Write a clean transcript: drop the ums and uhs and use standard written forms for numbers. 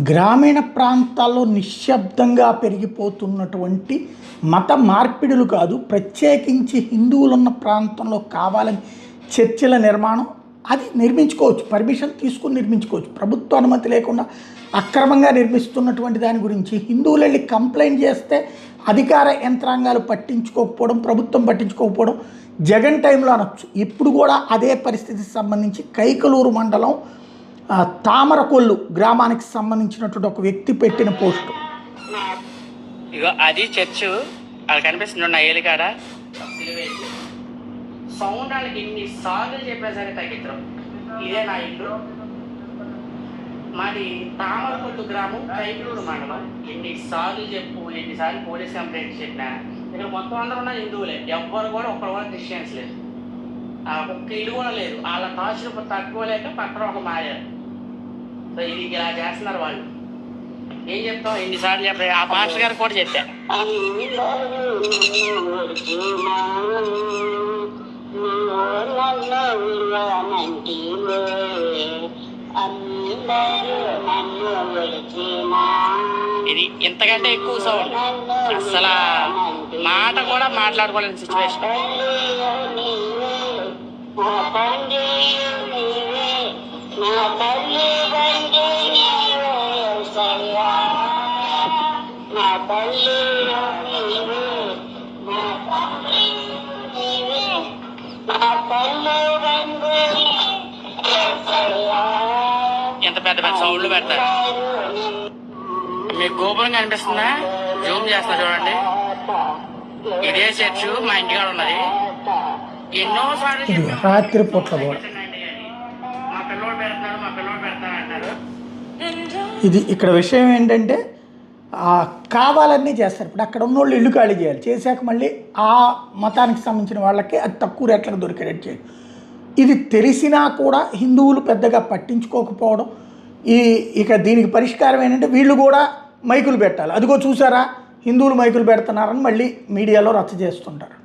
గ్రామీణ ప్రాంతాల్లో నిశ్శబ్దంగా పెరిగిపోతున్నటువంటి మత మార్పిడులు కాదు, ప్రత్యేకించి హిందువులున్న ప్రాంతంలో కావాలని చర్చిల నిర్మాణం అది నిర్మించుకోవచ్చు, పర్మిషన్ తీసుకుని నిర్మించుకోవచ్చు. ప్రభుత్వ అనుమతి లేకుండా అక్రమంగా నిర్మిస్తున్నటువంటి దాని గురించి హిందువులు వెళ్ళి కంప్లైంట్ చేస్తే అధికార యంత్రాంగాలు పట్టించుకోకపోవడం, ప్రభుత్వం పట్టించుకోకపోవడం జగన్ టైంలో అనొచ్చు. ఇప్పుడు కూడా అదే పరిస్థితికి సంబంధించి కైకలూరు మండలం తామరకొల్లు గ్రామానికి సంబంధించినటువంటి ఒక వ్యక్తి పెట్టిన పోస్టు. ఇగో అది చర్చ్ అది కనిపిస్తుంది నా ఏలికాడ సౌండ్ వాళ్ళకి ఎన్ని సార్లు చెప్పినా సరే తగ్గించడం. ఇదే నా ఇల్లు, మాది తామరకొల్లు గ్రామం, కైకలూరు మండలం. ఎన్నిసార్లు ఎన్నిసార్లు పోలీస్ కంప్లైంట్ చెప్పినా ఇక్కడ మొత్తం అందరూ ఉన్న హిందువులే, ఎవ్వరు కూడా ఒక్కరు కూడా క్రిస్టియన్స్ లేదు, ఒక్క ఇల్లు కూడా లేదు. వాళ్ళ కాస్ట్ తక్కువ లేక పక్కన ఒక మారారు. సో ఇది ఇలా చేస్తున్నారు వాళ్ళు. ఏం చెప్తాం, ఎన్నిసార్లు చెప్పారు. ఆ పాస్టర్ గారు కూడా చెప్పా, ఇది ఇంతకంటే ఎక్కువ సౌండ్ అసలు మాట కూడా మాట్లాడుకోలేని సిచ్యువేషన్. ఎంత పెద్ద పెద్ద సౌండ్లు పెడతారు. మీకు గోపురం కనిపిస్తుందా? జూమ్ చేస్తా చూడండి. ఇదే చర్చ్ మా ఇంటికాడ ఉన్నది. ఎన్నోసార్లు రాత్రి పూట్ల కూడా మా పిల్లోడు పెడతాడు, మా పిల్లోడు పెడతాడు అంటారు. ఇది ఇక్కడ విషయం ఏంటంటే కావాలన్నీ చేస్తారు. ఇప్పుడు అక్కడ ఉన్న వాళ్ళు ఇల్లు ఖాళీ చేయాలి, చేశాక మళ్ళీ ఆ మతానికి సంబంధించిన వాళ్ళకి అది తక్కువ రేట్లకు దొరికేటట్టు చేయాలి. ఇది తెలిసినా కూడా హిందువులు పెద్దగా పట్టించుకోకపోవడం. ఇక దీనికి పరిష్కారం ఏంటంటే వీళ్ళు కూడా మైకులు పెట్టాలి. అదిగో చూసారా హిందువులు మైకులు పెడుతున్నారని మళ్ళీ మీడియాలో రచ్చ చేస్తుంటారు.